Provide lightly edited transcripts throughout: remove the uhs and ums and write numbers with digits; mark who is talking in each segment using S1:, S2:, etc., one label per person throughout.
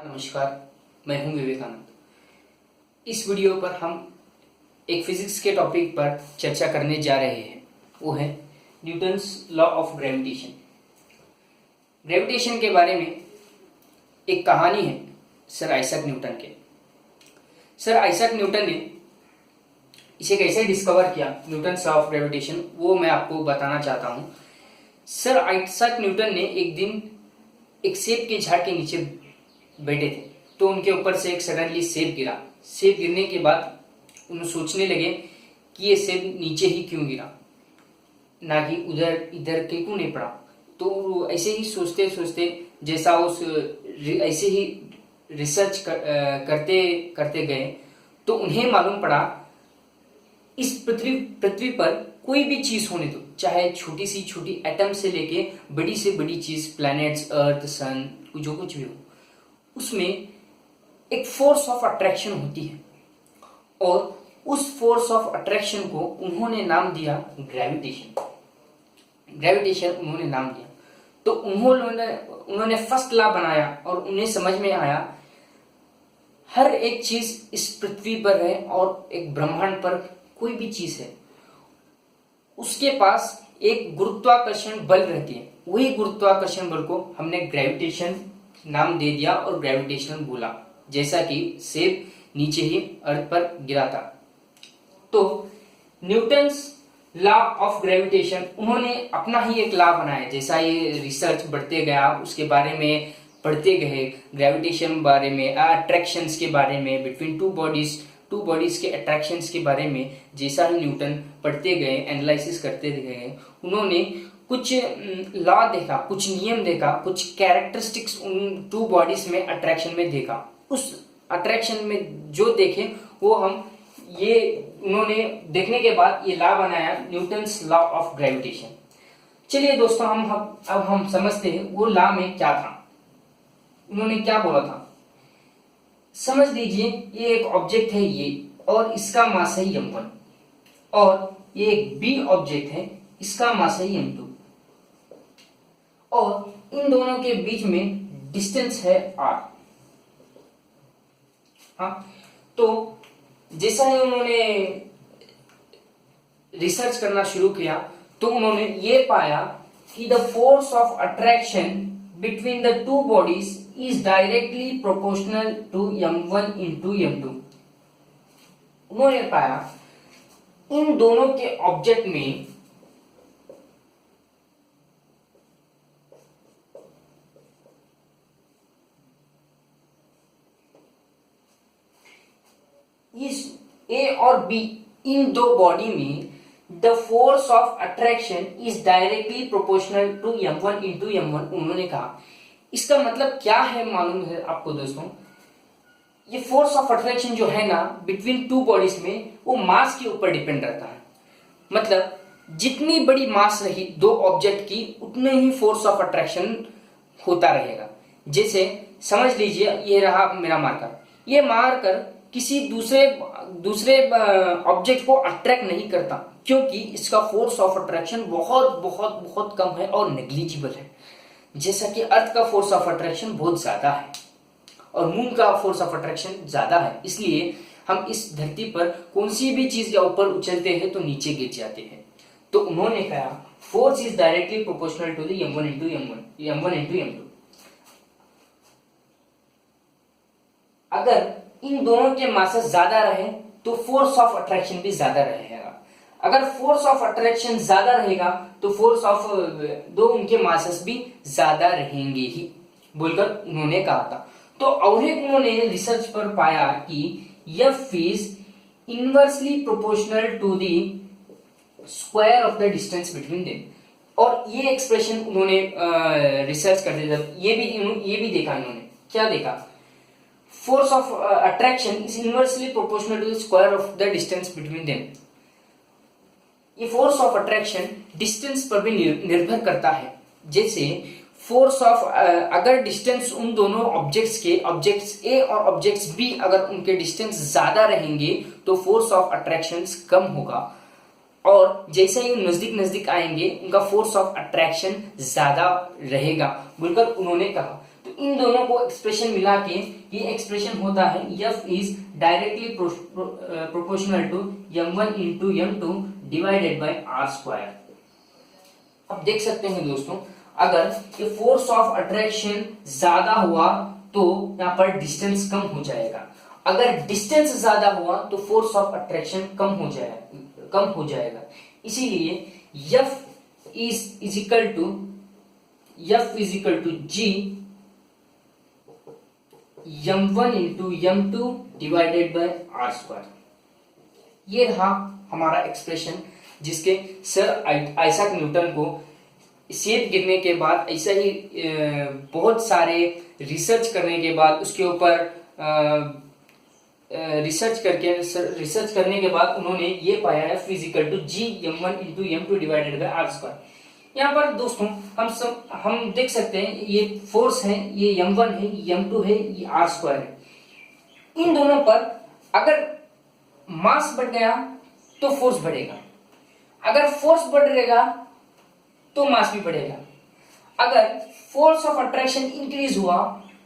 S1: नमस्कार, मैं हूं विवेकानंद। इस वीडियो पर हम एक फिजिक्स के टॉपिक पर चर्चा करने जा रहे हैं। वो है Newton's law of gravitation. Gravitation के बारे में एक कहानी है सर आइजैक न्यूटन के। सर आइजैक न्यूटन ने इसे कैसे डिस्कवर किया, न्यूटन्स लॉ ऑफ ग्रेविटेशन, वो मैं आपको बताना चाहता हूं। सर आइजैक न्यूटन ने एक दिन एक सेब के झाड़ के नीचे बैठे थे, तो उनके ऊपर से एक सडनली सेब गिरा। सेब गिरने के बाद उन्हें सोचने लगे कि ये सेब नीचे ही क्यों गिरा, ना कि उधर इधर के क्यों नहीं पड़ा। तो ऐसे ही सोचते सोचते जैसा ऐसे ही रिसर्च करते करते गए तो उन्हें मालूम पड़ा इस पृथ्वी पर कोई भी चीज होने दो, चाहे छोटी सी छोटी एटम से लेके बड़ी से बड़ी चीज, प्लैनेट्स, अर्थ, सन, जो कुछ भी हो, उसमें एक फोर्स ऑफ अट्रैक्शन होती है और उस फोर्स ऑफ अट्रैक्शन को उन्होंने नाम दिया ग्रेविटेशन। ग्रेविटेशन उन्होंने नाम दिया। तो उन्होंने फर्स्ट लॉ बनाया और उन्हें समझ में आया हर एक चीज इस पृथ्वी पर है और एक ब्रह्मांड पर कोई भी चीज है, उसके पास एक गुरुत्वाकर्षण बल रहती है। वही गुरुत्वाकर्षण बल को हमने ग्रेविटेशन नाम दे दिया और ग्रेविटेशनल बोला, जैसा कि सेब नीचे ही अर्थ पर गिरा था। तो न्यूटन्स लॉ ऑफ ग्रेविटेशन, उन्होंने अपना ही एक लॉ बनाया। जैसा ये रिसर्च बढ़ते गया, उसके बारे में पढ़ते गए, ग्रेविटेशन बारे में, अट्रैक्शंस के बारे में, बिटवीन टू बॉडीज के अट्रैक्शंस के बारे में जैसा ही न्यूटन पढ़ते गए, एनालिसिस करते गए, उन्होंने कुछ लॉ देखा, कुछ नियम देखा, कुछ कैरेक्टरिस्टिक्स उन टू बॉडीज में अट्रैक्शन में देखा। उस अट्रैक्शन में जो देखे वो उन्होंने देखने के बाद ये लॉ बनाया, न्यूटन्स लॉ ऑफ ग्रेविटेशन। चलिए दोस्तों, अब हम समझते हैं वो लॉ में क्या था, उन्होंने क्या बोला था। समझ लीजिए ये एक ऑब्जेक्ट है ये, और इसका मास है m1, और ये एक बी ऑब्जेक्ट है, इसका मास है m2, और इन दोनों के बीच में डिस्टेंस है r। हाँ, तो जैसा ही उन्होंने रिसर्च करना शुरू किया तो उन्होंने ये पाया कि the force of attraction between the two bodies is directly proportional to m1 into m2। उन्होंने पाया इन दोनों के ऑब्जेक्ट में इस ए और बी, इन दो बॉडी में the force of attraction is directly proportional to m1 into m1। उन्होंने कहा इसका मतलब क्या है मालूम है आपको दोस्तों? ये फोर्स ऑफ अट्रैक्शन जो है ना बिटवीन टू बॉडीज में, वो मास के ऊपर डिपेंड रहता है। मतलब जितनी बड़ी मास रही दो ऑब्जेक्ट की, उतने ही फोर्स ऑफ अट्रैक्शन होता रहेगा। जैसे समझ लीजिए ये रहा मेरा मार्कर, ये मार्कर किसी दूसरे ऑब्जेक्ट को अट्रैक्ट नहीं करता, क्योंकि इसका फोर्स ऑफ अट्रैक्शन बहुत बहुत बहुत कम है और नेग्लिजिबल है। जैसा कि अर्थ का फोर्स ऑफ अट्रैक्शन बहुत ज्यादा है और मून का फोर्स ऑफ अट्रैक्शन ज्यादा है, इसलिए हम इस धरती पर कौन सी भी चीज या ऊपर उछलते हैं तो नीचे गिर जाते हैं। तो उन्होंने कहा force is directly proportional to the m1 into m2। अगर इन दोनों के मासेस ज्यादा रहे तो फोर्स ऑफ अट्रैक्शन भी ज्यादा रहेगा। अगर फोर्स ऑफ अट्रैक्शन ज्यादा रहेगा तो फोर्स ऑफ उनके मासेस भी ज्यादा रहेंगे ही, बोलकर उन्होंने कहा था। तो और एक उन्होंने रिसर्च पर पाया कि F is inversely proportional to the square of the distance between them. और ये एक्सप्रेशन उन्होंने रिसर्च करते जब ये भी देखा, इन्होंने क्या देखा, force of attraction is inversely proportional to the square of the distance between them. ये फोर्स ऑफ अट्रैक्शन डिस्टेंस पर भी निर्भर करता है। जैसे फोर्स ऑफ अगर डिस्टेंस उन दोनों ऑब्जेक्ट्स ए और ऑब्जेक्ट्स बी, अगर उनके डिस्टेंस ज्यादा रहेंगे तो फोर्स ऑफ अट्रैक्शन कम होगा, और जैसे ही नजदीक नजदीक आएंगे उनका फोर्स ऑफ अट्रैक्शन ज्यादा रहेगा, बोलकर उन्होंने कहा। तो तो इन दोनों को एक्सप्रेशन मिला के ये एक्सप्रेशन होता है F is directly proportional to m1 into m2 divided by r square. अब देख सकते हैं दोस्तों, अगर ये फोर्स ऑफ अट्रैक्शन ज्यादा हुआ तो यहाँ पर डिस्टेंस कम हो जाएगा, अगर डिस्टेंस ज्यादा हुआ तो फोर्स ऑफ अट्रैक्शन कम हो जाएगा। इसीलिए F is equal to G m1 into m2 divided by r square. ये रहा हमारा एक्सप्रेशन, जिसके सर आइजैक न्यूटन को सेब गिरने के बाद, ऐसा ही बहुत सारे रिसर्च करने के बाद, उसके ऊपर रिसर्च करने के बाद उन्होंने ये पाया है physical to G m1 into m2 divided by r square. यहाँ पर दोस्तों हम देख सकते हैं ये फोर्स है, ये m1 है, ये m2 है, ये r स्क्वायर है। इन दोनों पर अगर मास बढ़ गया तो फोर्स बढ़ेगा, अगर फोर्स बढ़ेगा तो मास भी बढ़ेगा। अगर फोर्स ऑफ अट्रैक्शन इंक्रीज हुआ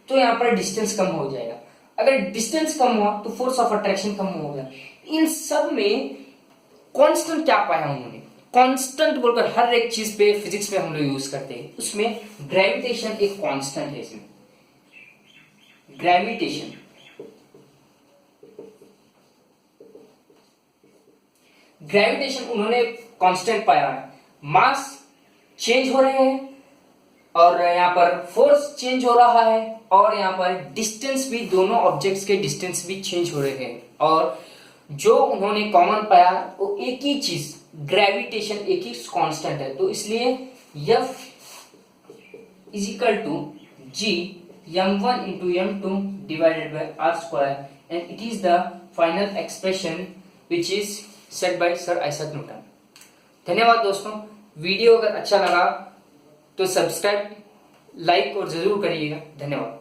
S1: तो यहाँ पर डिस्टेंस कम हो जाएगा, अगर डिस्टेंस कम हुआ तो फोर्स ऑफ अट्रैक्शन कम होगा। इन सब में कांस्टेंट क्या पाया उन्होंने? कांस्टेंट बोलकर हर एक चीज पे फिजिक्स में हम लोग यूज करते हैं, उसमें ग्रेविटेशन एक कांस्टेंट है। इसमें ग्रेविटेशन उन्होंने कांस्टेंट पाया है। मास चेंज हो रहे हैं और यहाँ पर फोर्स चेंज हो रहा है, और यहाँ पर डिस्टेंस भी, दोनों ऑब्जेक्ट्स के डिस्टेंस भी चेंज हो रहे हैं। और जो उन्होंने कॉमन पाया वो एक ही चीज, ग्रेविटेशन एक ही कांस्टेंट है। तो इसलिए F is equal to G m1 into m2 divided by r square, and it is the final expression which is set by sir Isaac Newton. धन्यवाद दोस्तों। वीडियो अगर अच्छा लगा तो सब्सक्राइब, लाइक और जरूर करिएगा। धन्यवाद।